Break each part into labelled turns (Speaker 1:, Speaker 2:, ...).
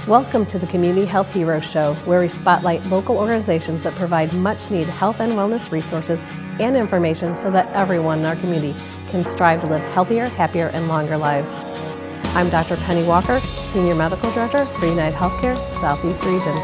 Speaker 1: Welcome to the Community Health Heroes Show, where we spotlight local organizations that provide much-needed health and wellness resources and information so that everyone in our community can strive to live healthier, happier, and longer lives. I'm Dr. Penny Walker, Senior Medical Director for United Healthcare Southeast Region.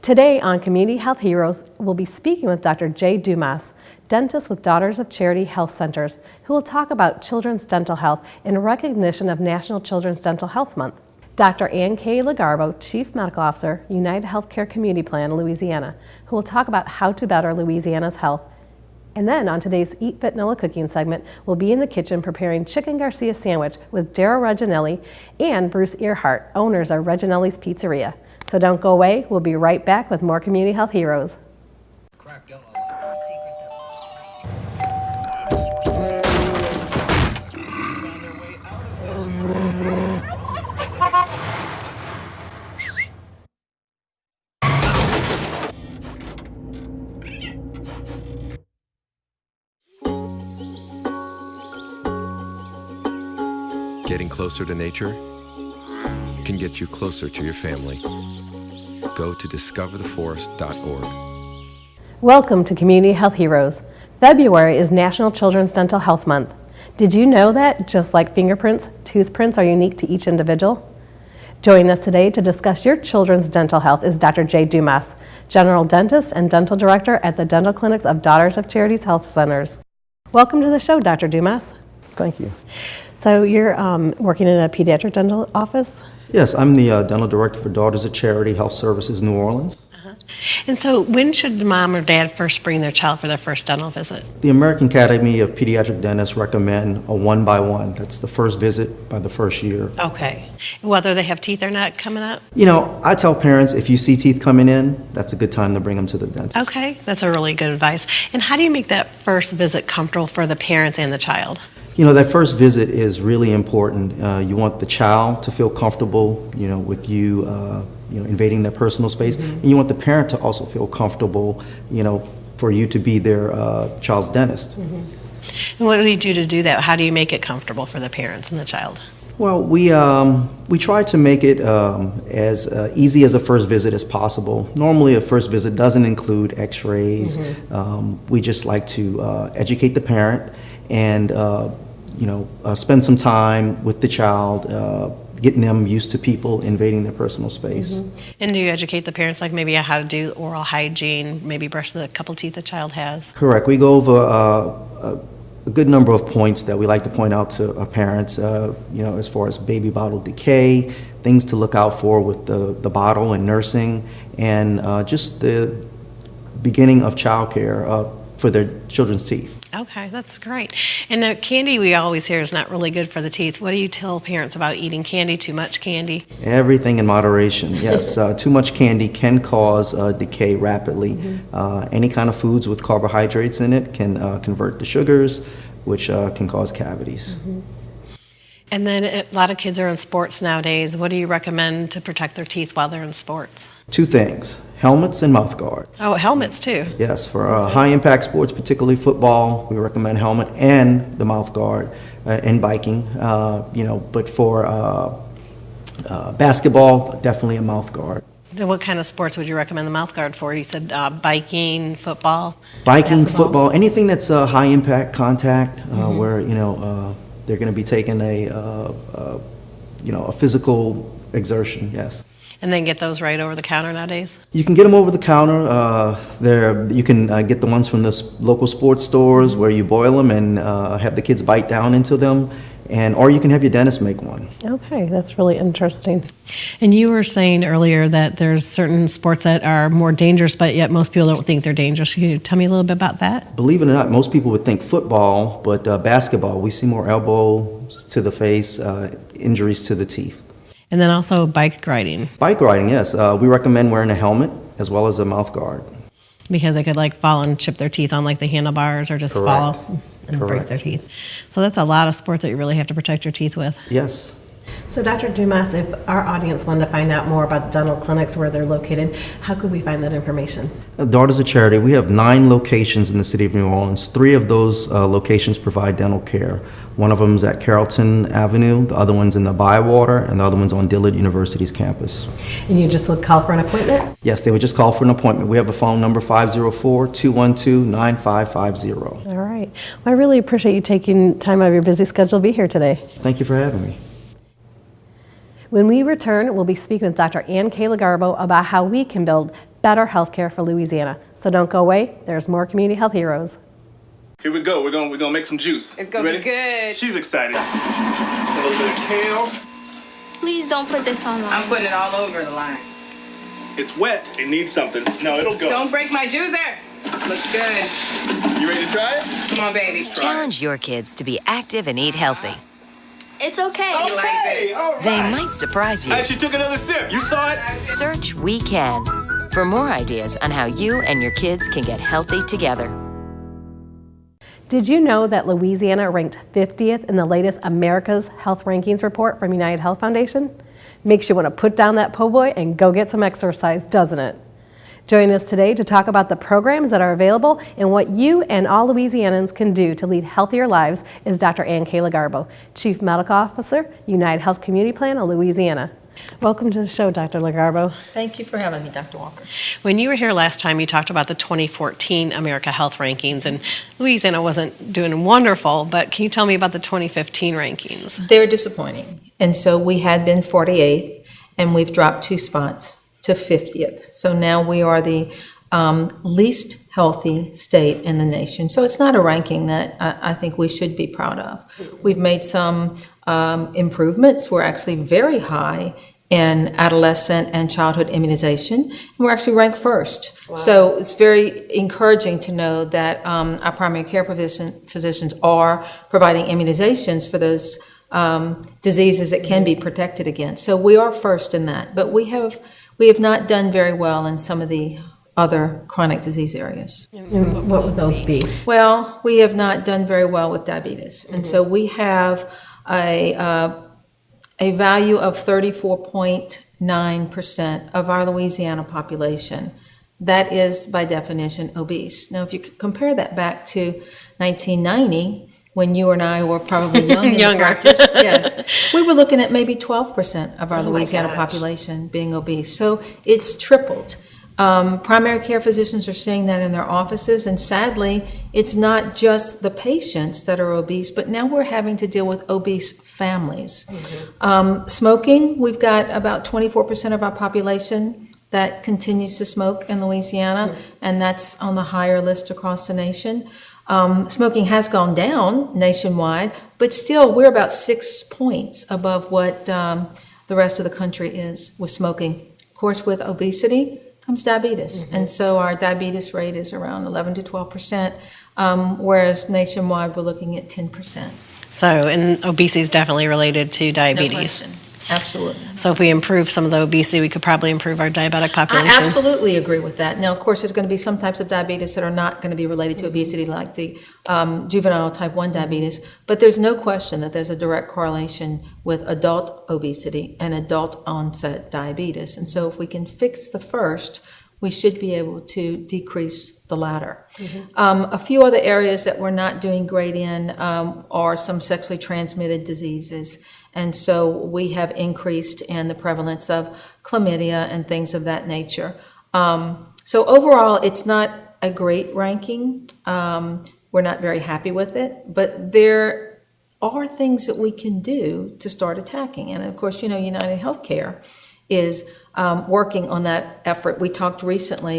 Speaker 1: Today on Community Health Heroes, we'll be speaking with Dr. Jay Dumas, dentist with Daughters of Charity Health Centers, who will talk about children's dental health in recognition of National Children's Dental Health Month. Dr. Ann K. Legarbo, Chief Medical Officer, United Healthcare Community Plan, Louisiana, who will talk about how to better Louisiana's health. And then on today's Eat Fit NOLA cooking segment, we'll be in the kitchen preparing Chicken Garcia sandwich with Daryl Reginelli and Bruce Earhart, owners of Reginelli's Pizzeria. So don't go away. We'll be right back with more Community Health Heroes.
Speaker 2: Getting closer to nature can get you closer to your family. Go to discovertheforest.org.
Speaker 1: Welcome to Community Health Heroes. February is National Children's Dental Health Month. Did you know that, just like fingerprints, tooth prints are unique to each individual? Joining us today to discuss your children's dental health is Dr. Jay Dumas, General Dentist and Dental Director at the Dental Clinics of Daughters of Charities Health Centers. Welcome to the show, Dr. Dumas.
Speaker 3: Thank you.
Speaker 1: So you're working in a pediatric dental office?
Speaker 3: Yes, I'm the Dental Director for Daughters of Charity Health Services, New Orleans.
Speaker 1: And so when should mom or dad first bring their child for their first dental visit?
Speaker 3: The American Academy of Pediatric Dentists recommend a 1-by-1. That's the first visit by the first year.
Speaker 1: Okay. Whether they have teeth or not coming up?
Speaker 3: You know, I tell parents if you see teeth coming in, that's a good time to bring them to the dentist.
Speaker 1: Okay, that's a really good advice. And how do you make that first visit comfortable for the parents and the child?
Speaker 3: You know, that first visit is really important. You want the child to feel comfortable, you know, with you, invading their personal space. Mm-hmm. And you want the parent to also feel comfortable, you know, for you to be their child's dentist.
Speaker 1: Mm-hmm. And what do you do to do that? How do you make it comfortable for the parents and the child?
Speaker 3: Well, we try to make it as easy as a first visit as possible. Normally, a first visit doesn't include x-rays. Mm-hmm. We just like to educate the parent and spend some time with the child, getting them used to people invading their personal space.
Speaker 1: Mm-hmm. And do you educate the parents, like maybe how to do oral hygiene, maybe brush the couple teeth the child has?
Speaker 3: Correct. We go over a good number of points that we like to point out to our parents, as far as baby bottle decay, things to look out for with the bottle and nursing, and just the beginning of child care for their children's teeth.
Speaker 1: Okay, that's great. And the candy we always hear is not really good for the teeth. What do you tell parents about eating candy, too much candy?
Speaker 3: Everything in moderation, yes. Too much candy can cause decay rapidly. Mm-hmm. Any kind of foods with carbohydrates in it can convert to sugars, which can cause cavities.
Speaker 1: Mm-hmm. And then a lot of kids are in sports nowadays. What do you recommend to protect their teeth while they're in sports?
Speaker 3: 2 things, helmets and mouth guards.
Speaker 1: Oh, helmets too.
Speaker 3: Yes, for high-impact sports, particularly football, we recommend helmet and the mouth guard, and biking, but for basketball, definitely a mouth guard.
Speaker 1: Then what kind of sports would you recommend the mouth guard for? You said biking, football?
Speaker 3: Biking,
Speaker 1: basketball?
Speaker 3: Football, anything that's high-impact contact, where, they're going to be taking a physical exertion, yes.
Speaker 1: And then get those right over the counter nowadays?
Speaker 3: You can get them over the counter. You can get the ones from the local sports stores where you boil them and have the kids bite down into them, or you can have your dentist make one.
Speaker 1: Okay, that's really interesting. And you were saying earlier that there's certain sports that are more dangerous, but yet most people don't think they're dangerous. Can you tell me a little bit about that?
Speaker 3: Believe it or not, most people would think football, but basketball, we see more elbows to the face, injuries to the teeth.
Speaker 1: And then also bike riding,
Speaker 3: Bike riding, yes. We recommend wearing a helmet as well as a mouth guard.
Speaker 1: because they could like fall and chip their teeth on like the handlebars or just
Speaker 3: Correct.
Speaker 1: fall and break
Speaker 3: Correct.
Speaker 1: their teeth. So that's a lot of sports that you really have to protect your teeth with.
Speaker 3: Yes.
Speaker 1: So Dr. Dumas, if our audience wanted to find out more about dental clinics, where they're located, how could we find that information?
Speaker 3: Daughters of Charity, we have 9 locations in the city of New Orleans. 3 of those locations provide dental care. One of them is at Carrollton Avenue, the other one's in the Bywater, and the other one's on Dillard University's campus.
Speaker 1: And you just would call for an appointment?
Speaker 3: Yes, they would just call for an appointment. We have a phone number, 504-212-9550.
Speaker 1: All right. Well, I really appreciate you taking time out of your busy schedule to be here today.
Speaker 3: Thank you for having me.
Speaker 1: When we return, we'll be speaking with Dr. Ann Kayla Garbo about how we can build better health care for Louisiana. So don't go away. There's more Community Health Heroes.
Speaker 4: Here we go. We're gonna make some juice.
Speaker 5: It's gonna be good.
Speaker 4: She's excited. A little bit of kale.
Speaker 6: Please don't put this online.
Speaker 5: I'm putting it all over the line.
Speaker 4: It's wet. It needs something. No, it'll go.
Speaker 5: Don't break my juicer. Looks good.
Speaker 4: You ready to try it?
Speaker 5: Come on, baby.
Speaker 7: Challenge your kids to be active and eat healthy.
Speaker 6: It's okay.
Speaker 4: Okay. All right.
Speaker 7: They might surprise you.
Speaker 4: Hey, she took another sip. You saw it?
Speaker 7: Search We Can for more ideas on how you and your kids can get healthy together.
Speaker 1: Did you know that Louisiana ranked 50th in the latest America's Health Rankings report from United Health Foundation? Makes you want to put down that po' boy and go get some exercise, doesn't it? Join us today to talk about the programs that are available and what you and all Louisianans can do to lead healthier lives is Dr. Ann Kayla Garbo, Chief Medical Officer, United Health Community Plan of Louisiana. Welcome to the show, Dr. LaGarbo.
Speaker 8: Thank you for having me, Dr. Walker.
Speaker 1: When you were here last time, you talked about the 2014 America Health Rankings, and Louisiana wasn't doing wonderful, but can you tell me about the 2015 rankings?
Speaker 8: They're disappointing. And so we had been 48th, and we've dropped 2 spots to 50th. So now we are the least healthy state in the nation. So it's not a ranking that I think we should be proud of. We've made some improvements. We're actually very high in adolescent and childhood immunization, and we're actually ranked first. Wow. So it's very encouraging to know that our primary care physicians are providing immunizations for those diseases that can be protected against. So we are first in that, but we have not done very well in some of the other chronic disease areas.
Speaker 1: And what would those be?
Speaker 8: Well, we have not done very well with diabetes. And so we have a value of 34.9% of our Louisiana population. That is, by definition, obese. Now, if you compare that back to 1990, when you and I were probably young in the practice, yes, we were looking at maybe 12% of our Louisiana population being obese. So it's tripled. Primary care physicians are seeing that in their offices, and sadly, it's not just the patients that are obese, but now we're having to deal with obese families. Smoking, we've got about 24% of our population that continues to smoke in Louisiana, and that's on the higher list across the nation. Smoking has gone down nationwide, but still we're about 6 points above what the rest of the country is with smoking. Of course, with obesity comes diabetes, and so our diabetes rate is around 11 to 12%, whereas nationwide we're looking at 10%.
Speaker 1: So, and obesity is definitely related to
Speaker 8: No
Speaker 1: diabetes.
Speaker 8: question. Absolutely.
Speaker 1: So if we improve some of the obesity, we could probably improve our diabetic
Speaker 8: I
Speaker 1: population.
Speaker 8: absolutely agree with that. Now, of course, there's going to be some types of diabetes that are not going to be related to obesity, like the juvenile type 1 diabetes, but there's no question that there's a direct correlation with adult obesity and adult onset diabetes. And so if we can fix the first, we should be able to decrease the latter. A few other areas that we're not doing great in are some sexually transmitted diseases. And so we have increased in the prevalence of chlamydia and things of that nature. So overall, it's not a great ranking. We're not very happy with it, but there are things that we can do to start attacking. And of course, you know, United Healthcare is working on that effort. We talked recently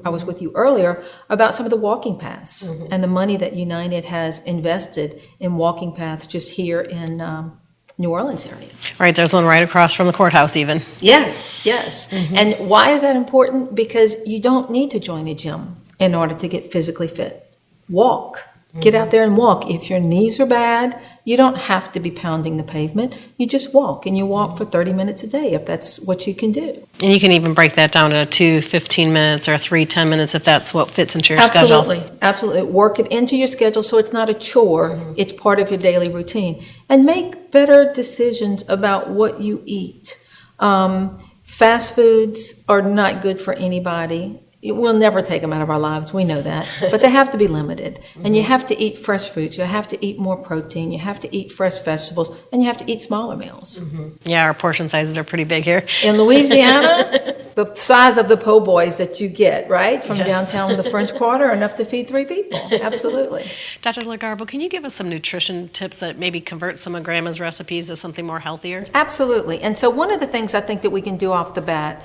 Speaker 8: I was with you earlier about some of the walking paths and the money that United has invested in walking paths just here in New Orleans area.
Speaker 1: Right, there's one right across from the courthouse even.
Speaker 8: Yes, yes. And why is that important? Because you don't need to join a gym in order to get physically fit. Walk. Get out there and walk. If your knees are bad, you don't have to be pounding the pavement. You just walk, and you walk for 30 minutes a day if that's what you can do.
Speaker 1: And you can even break that down to 2 15 minutes or 3 10 minutes if that's what fits into your schedule.
Speaker 8: Absolutely, absolutely. Work it into your schedule so it's not a chore. It's part of your daily routine. And make better decisions about what you eat. Fast foods are not good for anybody. We'll never take them out of our lives, we know that, but they have to be limited. And you have to eat fresh fruits, you have to eat more protein, you have to eat fresh vegetables, and you have to eat smaller meals.
Speaker 1: Yeah, our portion sizes are pretty big here.
Speaker 8: In Louisiana, the size of the po' boys that you get, right, from downtown the French Quarter are enough to feed 3 people, absolutely.
Speaker 1: Dr. Lagarbo, can you give us some nutrition tips that maybe convert some of Grandma's recipes to something more healthier?
Speaker 8: Absolutely, and so one of the things I think that we can do off the bat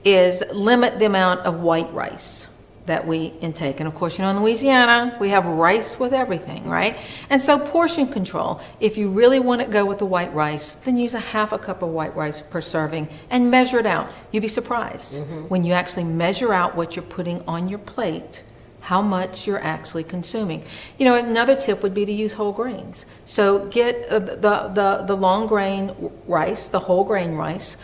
Speaker 8: is limit the amount of white rice that we intake. And of course, in Louisiana, we have rice with everything, right? And so portion control. If you really want to go with the white rice, then use a half a cup of white rice per serving and measure it out. You'd be surprised when you actually measure out what you're putting on your plate, how much you're actually consuming. You know, another tip would be to use whole grains. So get the long grain rice, the whole grain rice.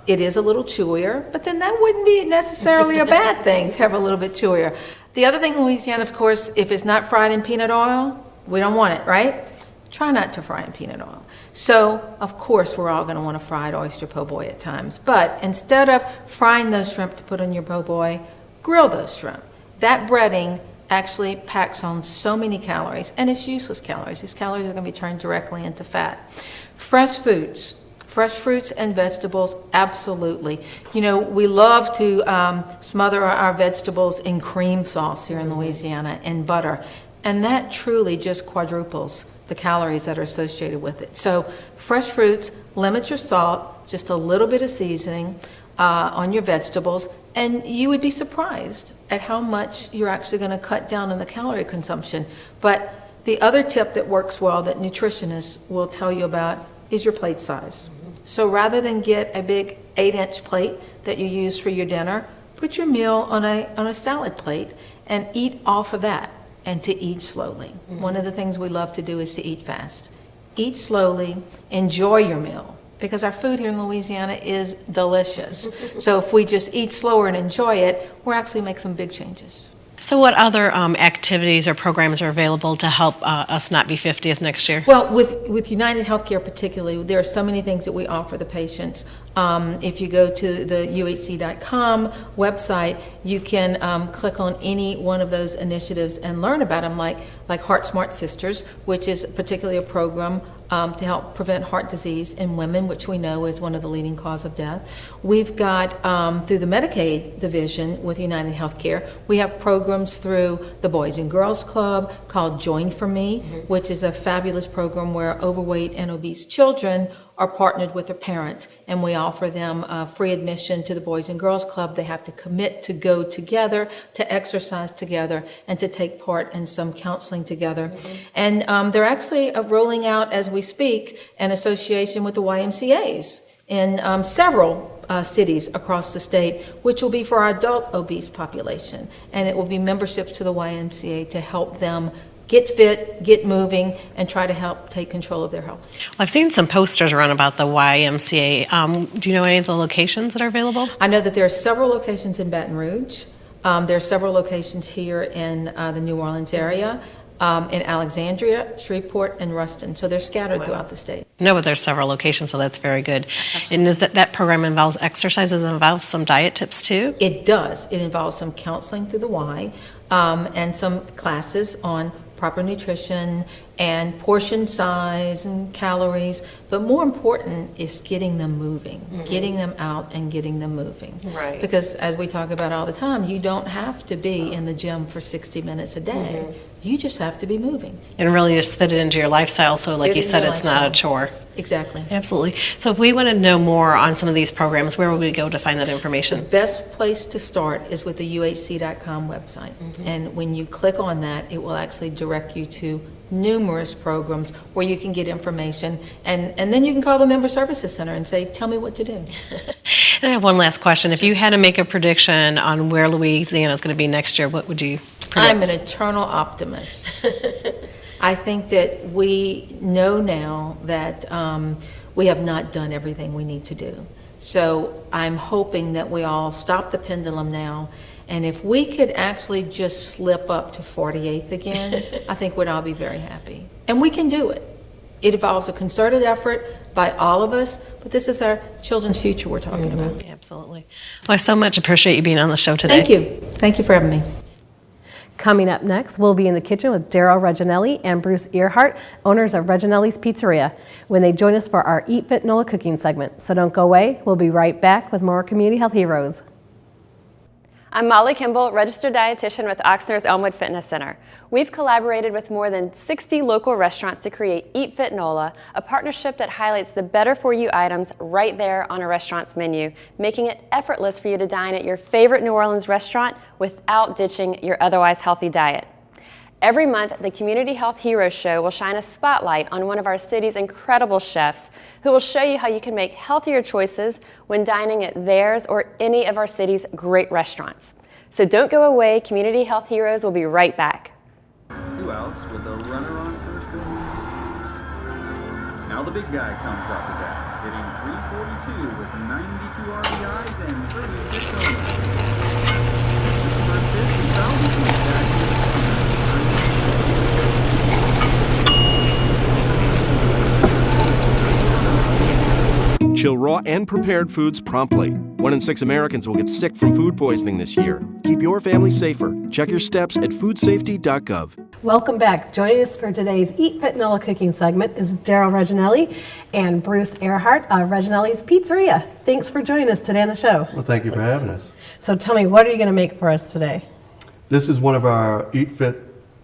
Speaker 8: It is a little chewier, but then that wouldn't be necessarily a bad thing to have a little bit chewier. The other thing in Louisiana, of course, if it's not fried in peanut oil, we don't want it, right? Try not to fry in peanut oil. So, of course, we're all going to want a fried oyster po' boy at times. But instead of frying those shrimp to put on your po' boy, grill those shrimp. That breading actually packs on so many calories, and it's useless calories. These calories are going to be turned directly into fat. Fresh foods. Fresh fruits and vegetables, absolutely. You know, we love to smother our vegetables in cream sauce here in Louisiana and butter, and that truly just quadruples the calories that are associated with it. So fresh fruits, limit your salt, just a little bit of seasoning on your vegetables, and you would be surprised at how much you're actually going to cut down on the calorie consumption. But the other tip that works well that nutritionists will tell you about is your plate size. So rather than get a big 8-inch plate that you use for your dinner, put your meal on a salad plate and eat off of that, and to eat slowly. One of the things we love to do is to eat fast. Eat slowly, enjoy your meal, because our food here in Louisiana is delicious. So if we just eat slower and enjoy it, we'll actually make some big changes.
Speaker 1: So what other activities or programs are available to help us not be 50th next year?
Speaker 8: Well, with United Healthcare particularly, there are so many things that we offer the patients. If you go to the uhc.com website, you can click on any one of those initiatives and learn about them, like Heart Smart Sisters, which is particularly a program to help prevent heart disease in women, which we know is one of the leading cause of death. We've got, through the Medicaid division with United Healthcare, we have programs through the Boys and Girls Club called Join for Me, which is a fabulous program where overweight and obese children are partnered with their parents, and we offer them free admission to the Boys and Girls Club. They have to commit to go together, to exercise together, and to take part in some counseling together. And they're actually rolling out, as we speak, an association with the YMCAs in several cities across the state, which will be for our adult obese population. And it will be memberships to the YMCA to help them get fit, get moving, and try to help take control of their health.
Speaker 1: Well, I've seen some posters around about the YMCA. Do you know any of the locations that are available?
Speaker 8: I know that there are several locations in Baton Rouge. There are several locations here in the New Orleans area, in Alexandria, Shreveport, and Ruston. So they're scattered throughout the state.
Speaker 1: No, but there's several locations, so that's very good. And is that program involves exercises, involves some diet tips too?
Speaker 8: It does. It involves some counseling through the Y, and some classes on proper nutrition and portion size and calories, but more important is getting them moving, getting them out and getting them moving.
Speaker 1: Right.
Speaker 8: Because as we talk about all the time, you don't have to be in the gym for 60 minutes a day. You just have to be moving.
Speaker 1: And really just fit it into your lifestyle, so like
Speaker 8: Fit
Speaker 1: you
Speaker 8: it
Speaker 1: said,
Speaker 8: into
Speaker 1: it's not a
Speaker 8: lifestyle.
Speaker 1: chore.
Speaker 8: Exactly.
Speaker 1: Absolutely. So if we want to know more on some of these programs, where would we go to find that information?
Speaker 8: Best place to start is with the UHC.com website. And when you click on that, it will actually direct you to numerous programs where you can get information, and then you can call the Member Services Center and say, tell me what to do.
Speaker 1: And I have one last question. If you had to make a prediction on where Louisiana is going to be next year, what would you predict?
Speaker 8: I'm an eternal optimist. I think that we know now that we have not done everything we need to do. So I'm hoping that we all stop the pendulum now, and if we could actually just slip up to 48th again, I think we'd all be very happy. And we can do it. It involves a concerted effort by all of us, but this is our children's future we're talking about.
Speaker 1: Absolutely. Well, I so much appreciate you being on the show today.
Speaker 8: Thank you. Thank you for having me.
Speaker 1: Coming up next, we'll be in the kitchen with Daryl Reginelli and Bruce Earhart, owners of Reginelli's Pizzeria, when they join us for our Eat Fit NOLA cooking segment. So don't go away. We'll be right back with more Community Health Heroes.
Speaker 9: I'm Molly Kimball, registered dietitian with Oxnard's Elmwood Fitness Center. We've collaborated with more than 60 local restaurants to create Eat Fit NOLA, a partnership that highlights the better-for-you items right there on a restaurant's menu, making it effortless for you to dine at your favorite New Orleans restaurant without ditching your otherwise healthy diet. Every month, the Community Health Heroes Show will shine a spotlight on one of our city's incredible chefs who will show you how you can make healthier choices when dining at theirs or any of our city's great restaurants. So don't go away. Community Health Heroes will be right back.
Speaker 10: 2 outs with a runner on first base. Now the big guy comes up to bat, hitting .342 with 92 RBIs and 36 homers. First pitch is fouled between back.
Speaker 11: Chill raw and prepared foods promptly. 1 in 6 Americans will get sick from food poisoning this year. Keep your family safer. Check your steps at foodsafety.gov.
Speaker 1: Welcome back. Joining us for today's Eat Fit NOLA cooking segment is Daryl Reginelli and Bruce Earhart of Reginelli's Pizzeria. Thanks for joining us today on the show.
Speaker 12: Well, thank you for having us.
Speaker 1: So tell me, what are you going to make for us today?
Speaker 12: This is one of our Eat Fit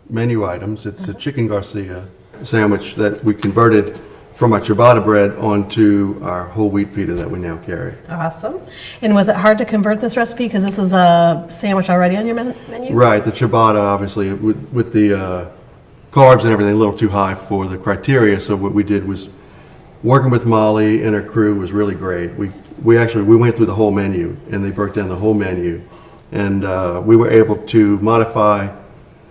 Speaker 12: menu items. It's a chicken Garcia sandwich that we converted from our ciabatta bread onto our whole wheat pita that we now carry.
Speaker 1: Awesome. And was it hard to convert this recipe because this is a sandwich already on your menu?
Speaker 12: Right, the ciabatta obviously with the carbs and everything a little too high for the criteria. So what we did was working with Molly and her crew was really great. We went through the whole menu and they broke down the whole menu, and we were able to modify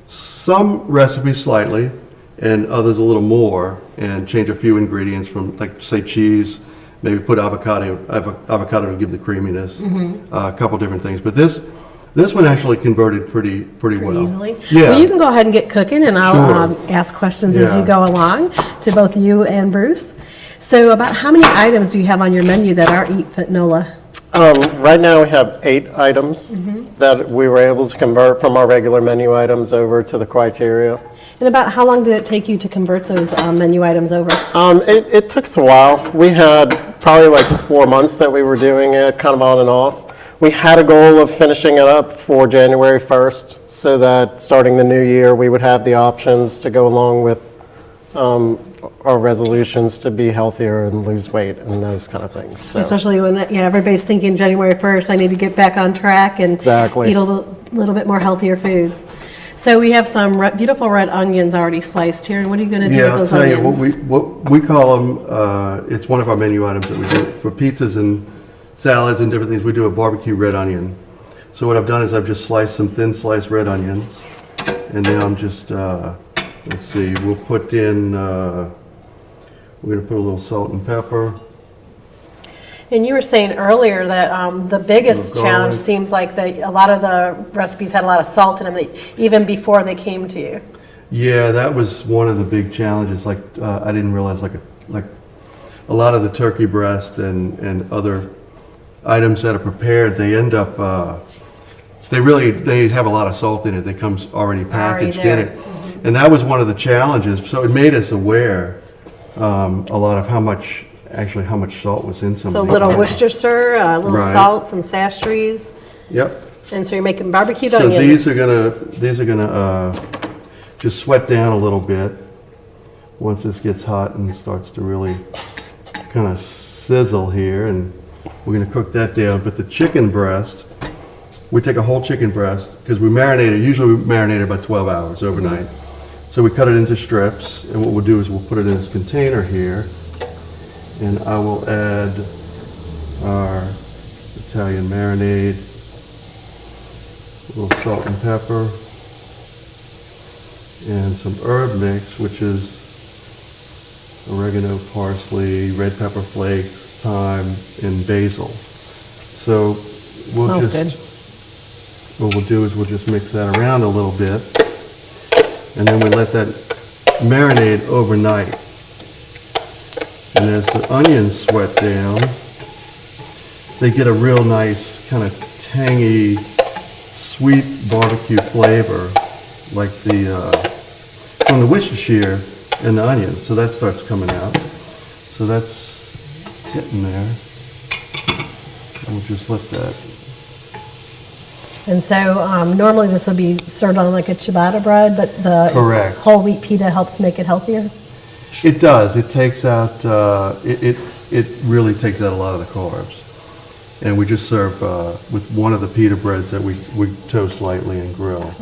Speaker 12: some recipes slightly and others a little more, and change a few ingredients from, like, say, cheese, maybe put avocado to give the creaminess, a couple different things. But this one actually converted pretty well.
Speaker 1: Easily?
Speaker 12: Yeah.
Speaker 1: Well, you can go ahead and get cooking, and I'll
Speaker 12: Sure.
Speaker 1: ask questions as you
Speaker 12: Yeah.
Speaker 1: go along to both you and Bruce. So about how many items do you have on your menu that are Eat Fit NOLA?
Speaker 13: Right now we have 8 items that we were able to convert from our regular menu items over to the criteria.
Speaker 1: And about how long did it take you to convert those menu items over?
Speaker 13: It took us a while. We had probably like 4 months that we were doing it, kind of on and off. We had a goal of finishing it up for January 1st, so that starting the new year we would have the options to go along with our resolutions to be healthier and lose weight and those kind of things. So.
Speaker 1: Especially when everybody's thinking January 1st, I need to get back on track and
Speaker 13: Exactly.
Speaker 1: eat a little bit more healthier foods. So we have some beautiful red onions already sliced here, and what are you going to do with those onions?
Speaker 12: I'll tell you, what we call them, it's one of our menu items that we do for pizzas and salads and different things. We do a barbecue red onion. So what I've done is I've just sliced some thin sliced red onions, and now I'm just, let's see, we'll put in, we're going to put a little salt and pepper.
Speaker 1: And you were saying earlier that the biggest
Speaker 12: Garlic.
Speaker 1: challenge seems like a lot of the recipes had a lot of salt in them, even before they came to you.
Speaker 12: Yeah, that was one of the big challenges. Like I didn't realize like a lot of the turkey breast and other items that are prepared, they end up they have a lot of salt in it that comes already packaged in it. And that was one of the challenges, so it made us aware a lot of how much salt was in some
Speaker 1: So
Speaker 12: of
Speaker 1: a
Speaker 12: these.
Speaker 1: little Worcestershire, a little
Speaker 12: Right.
Speaker 1: salt, some sash trees,
Speaker 12: Yep.
Speaker 1: and so you're making barbecued
Speaker 12: So
Speaker 1: onions.
Speaker 12: these are gonna just sweat down a little bit once this gets hot and starts to really kind of sizzle here, and we're gonna cook that down. But the chicken breast, we take a whole chicken breast because usually we marinate it about 12 hours overnight. So we cut it into strips, and what we'll do is we'll put it in this container here, and I will add our Italian marinade, a little salt and pepper, and some herb mix, which is oregano, parsley, red pepper flakes, thyme, and basil. So we'll
Speaker 1: Smells
Speaker 12: just,
Speaker 1: good.
Speaker 12: what we'll do is we'll just mix that around a little bit, and then we let that marinate overnight. And as the onions sweat down, they get a real nice kind of tangy, sweet barbecue flavor, like from the Worcestershire and the onions. So that starts coming out. So that's getting there. And we'll just let that.
Speaker 1: And so normally this would be served on like a ciabatta bread, but the
Speaker 12: Correct.
Speaker 1: whole wheat pita helps make it healthier.
Speaker 12: It does. It takes out. It really takes out a lot of the carbs. And we just serve with one of the pita breads that we toast lightly and grill.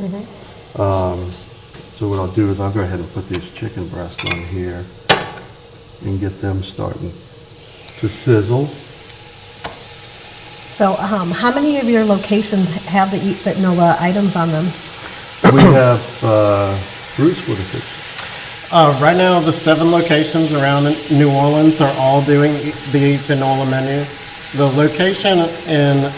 Speaker 12: So what I'll do is I'll go ahead and put these chicken breasts on here and get them starting to sizzle.
Speaker 1: So how many of your locations have the Eat Fit NOLA items on them?
Speaker 12: We have, Bruce, what is it?
Speaker 13: Right now, the 7 locations around New Orleans are all doing the Eat Fit NOLA menu. The location in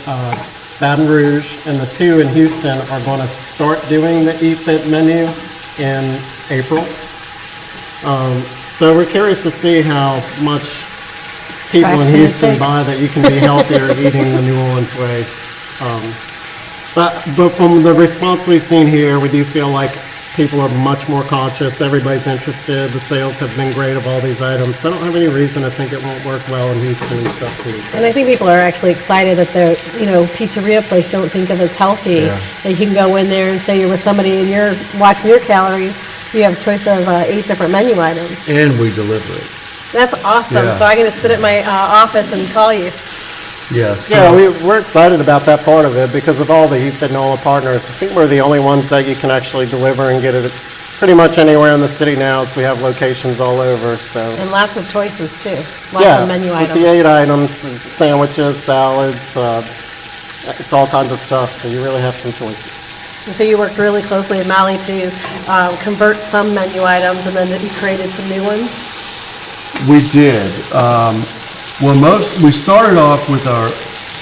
Speaker 13: Baton Rouge and the 2 in Houston are going to start doing the Eat Fit menu in April. So we're curious to see how much people in
Speaker 1: Traction it
Speaker 13: Houston
Speaker 1: takes.
Speaker 13: buy that you can be healthier eating the New Orleans way. But from the response we've seen here, we do feel like people are much more cautious. Everybody's interested. The sales have been great of all these items. So I don't have any reason to think it won't work well in Houston and stuff too.
Speaker 1: And I think people are actually excited that the pizzeria place don't think of as healthy.
Speaker 12: Yeah.
Speaker 1: That you can go in there and say you're with somebody and you're watching your calories. You have a choice of 8 different menu items.
Speaker 12: And we deliver it.
Speaker 1: That's awesome.
Speaker 12: Yeah.
Speaker 1: So I'm going to sit at my office and call you.
Speaker 12: Yes.
Speaker 13: Yeah, we're excited about that part of it because of all the Eat Fit NOLA partners. I think we're the only ones that you can actually deliver and get it pretty much anywhere in the city now. So we have locations all over. So
Speaker 1: And lots of choices too. Lots of menu
Speaker 13: with
Speaker 1: items.
Speaker 13: the 8 items, it's sandwiches, salads, it's all kinds of stuff. So you really have some choices.
Speaker 1: And so you worked really closely with Molly to convert some menu items and then you created some new ones?
Speaker 12: We did. We started off with our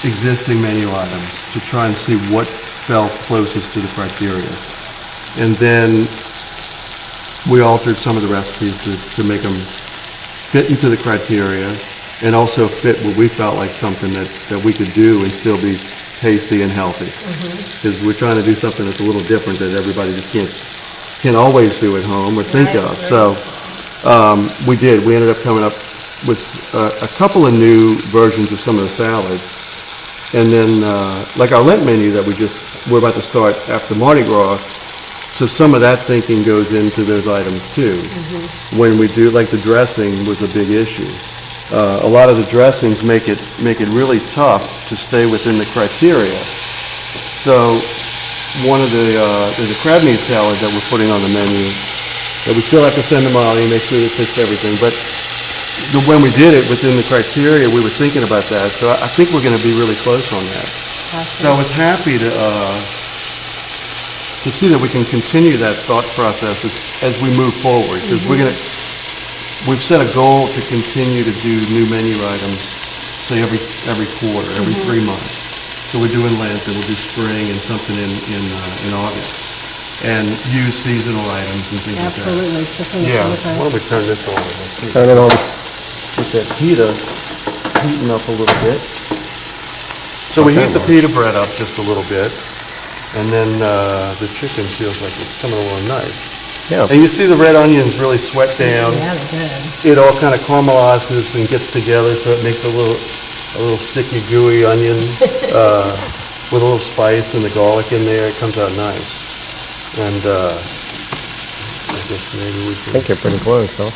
Speaker 12: existing menu items to try and see what felt closest to the criteria. And then we altered some of the recipes to make them fit into the criteria and also fit what we felt like something that we could do and still be tasty and healthy. Because we're trying to do something that's a little different that everybody just can't always do at home or think of. So we did. We ended up coming up with a couple of new versions of some of the salads. And then, like our Lent menu that we're about to start after Mardi Gras, so some of that thinking goes into those items too. When we do, like the dressing was a big issue. A lot of the dressings make it really tough to stay within the criteria. So one of there's a crab meat salad that we're putting on the menu that we still have to send to Molly and make sure it fits everything. But when we did it within the criteria, we were thinking about that. So I think we're going to be really close on that. So I was happy to see that we can continue that thought process as we move forward. Because we've set a goal to continue to do new menu items, say every quarter, every 3 months. So we're doing Lent and we'll do spring and something in August. And use seasonal items and things like that.
Speaker 1: Absolutely, especially in the summertime.
Speaker 12: Why don't we turn this on? Turn it on. With that pita heating up a little bit. So we heat the pita bread up just a little bit, and then the chicken feels like it's coming along nice.
Speaker 13: Yeah.
Speaker 12: And you see the red onions really sweat down.
Speaker 1: Yeah, they're good.
Speaker 12: It all kind of caramelizes and gets together, so it makes a little sticky, gooey onion with a little spice and the garlic in there. It comes out nice. And I guess maybe we
Speaker 13: I
Speaker 12: can.
Speaker 13: think you're pretty close, huh?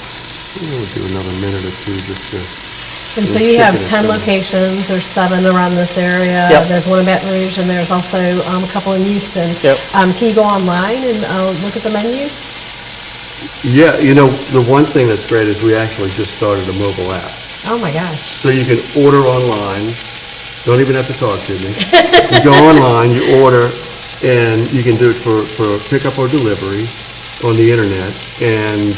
Speaker 12: We'll do another minute or two just to.
Speaker 1: And so you have 10 locations, there's 7 around this area.
Speaker 13: Yep.
Speaker 1: There's one in Baton Rouge, and there's also a couple in Houston.
Speaker 13: Yep.
Speaker 1: Can you go online and look at the menu?
Speaker 12: Yeah, you know, the one thing that's great is we actually just started a mobile app.
Speaker 1: Oh my gosh.
Speaker 12: So you can order online, don't even have to talk to me. You go online, you order, and you can do it for pickup or delivery on the internet, and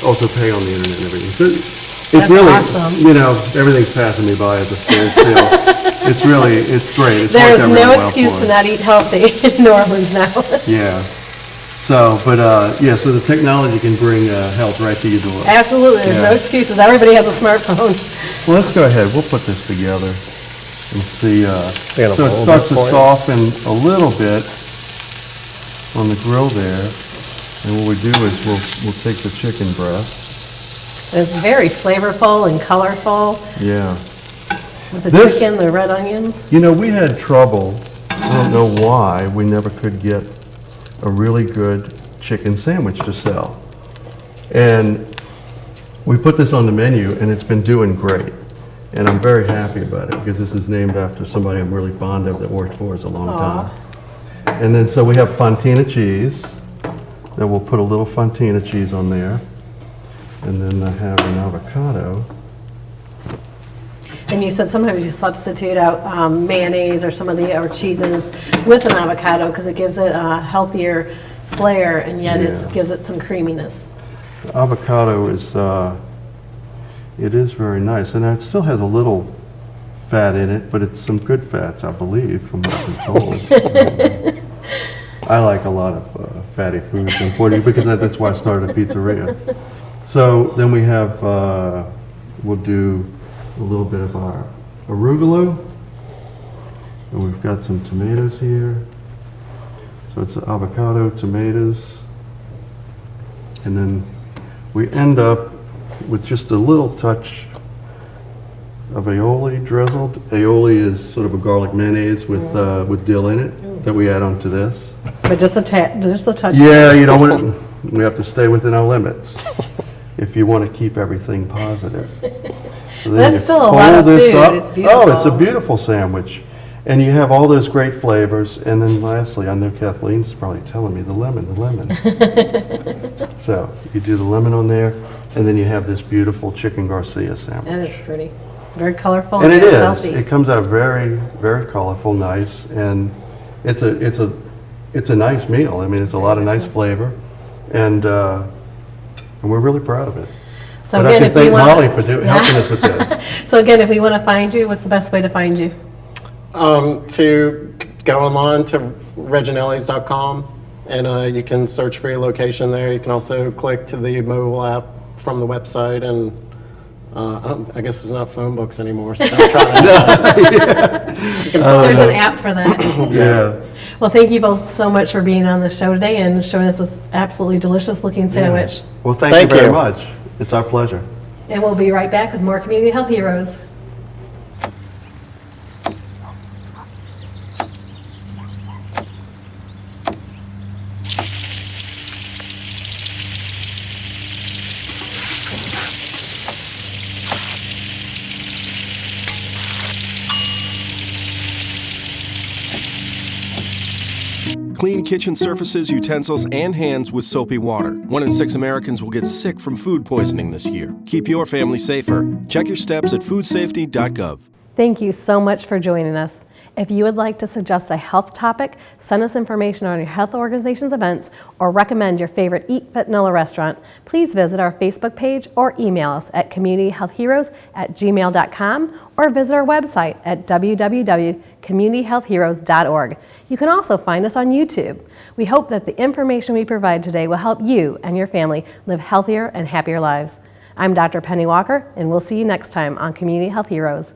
Speaker 12: also pay on the internet and everything. So it's
Speaker 1: That's
Speaker 12: really,
Speaker 1: awesome.
Speaker 12: you know, everything's passing me by at the standstill. It's great. It's
Speaker 1: There's
Speaker 12: worked out
Speaker 1: no
Speaker 12: really well
Speaker 1: excuse
Speaker 12: for
Speaker 1: to
Speaker 12: us.
Speaker 1: not eat healthy in New Orleans now.
Speaker 12: Yeah. So, but yeah, so the technology can bring health right to your door.
Speaker 1: Absolutely, there's no
Speaker 12: Yeah.
Speaker 1: excuses. Everybody has a smartphone.
Speaker 12: Well, let's go ahead. We'll put this together and see.
Speaker 13: Got a
Speaker 12: So it
Speaker 13: bowl
Speaker 12: starts to
Speaker 13: for you?
Speaker 12: soften a little bit on the grill there. And what we do is we'll take the chicken breast.
Speaker 1: It's very flavorful and colorful
Speaker 12: Yeah.
Speaker 1: with the
Speaker 12: This-
Speaker 1: chicken, the red onions.
Speaker 12: You know, we had trouble. I don't know why we never could get a really good chicken sandwich to sell. And we put this on the menu, and it's been doing great. And I'm very happy about it, because this is named after somebody I'm really fond of that worked for us a long time. And then, so we have Fontina cheese, that we'll put a little Fontina cheese on there. And then I have an avocado.
Speaker 1: And you said sometimes you substitute out mayonnaise or some of the or cheeses with an avocado because it gives it a healthier flair, and yet it
Speaker 12: Yeah.
Speaker 1: gives it some creaminess.
Speaker 12: Avocado is, it is very nice, and it still has a little fat in it, but it's some good fats, I believe, from what I've been told. I like a lot of fatty foods, unfortunately, because that's why I started a pizzeria. So then we have, we'll do a little bit of our arugula, and we've got some tomatoes here. So it's avocado, tomatoes, and then we end up with just a little touch of aioli drizzled. Aioli is sort of a garlic mayonnaise with dill in it that we add onto this.
Speaker 1: But just a touch.
Speaker 12: Yeah, you know, we have to stay within our limits if you want to keep everything positive. So then
Speaker 1: That's
Speaker 12: you
Speaker 1: still a lot of
Speaker 12: fold this
Speaker 1: food.
Speaker 12: up.
Speaker 1: It's beautiful.
Speaker 12: Oh, it's a beautiful sandwich. And you have all those great flavors. And then lastly, I know Kathleen's probably telling me the lemon. So you do the lemon on there, and then you have this beautiful chicken Garcia sandwich.
Speaker 1: That is pretty. Very colorful
Speaker 12: And
Speaker 1: and
Speaker 12: it
Speaker 1: it's
Speaker 12: is.
Speaker 1: healthy.
Speaker 12: It comes out very, very colorful, nice, and it's a nice meal. I mean, it's a lot of nice flavor, and we're really proud of it.
Speaker 1: So
Speaker 12: But
Speaker 1: again,
Speaker 12: I
Speaker 1: if
Speaker 12: can
Speaker 1: you
Speaker 12: thank
Speaker 1: want,
Speaker 12: Molly for helping us with this.
Speaker 1: So again, if we want to find you, what's the best way to find you?
Speaker 13: To go online to reginellis.com, and you can search for your location there. You can also click to the mobile app from the website, and I guess there's not phone books anymore, so don't try that.
Speaker 1: There's an app for that.
Speaker 12: Yeah.
Speaker 1: Well, thank you both so much for being on the show today and showing us this absolutely delicious looking sandwich.
Speaker 12: Well, thank you very much. It's our pleasure.
Speaker 1: And we'll be right back with more Community Health Heroes.
Speaker 11: Clean kitchen surfaces, utensils, and hands with soapy water. 1 in 6 Americans will get sick from food poisoning this year. Keep your family safer. Check your steps at foodsafety.gov.
Speaker 1: Thank you so much for joining us. If you would like to suggest a health topic, send us information on your health organization's events, or recommend your favorite Eat Fit NOLA restaurant, please visit our Facebook page or email us at communityhealthheroes@gmail.com or visit our website at www.communityhealthheroes.org. You can also find us on YouTube. We hope that the information we provide today will help you and your family live healthier and happier lives. I'm Dr. Penny Walker, and we'll see you next time on Community Health Heroes.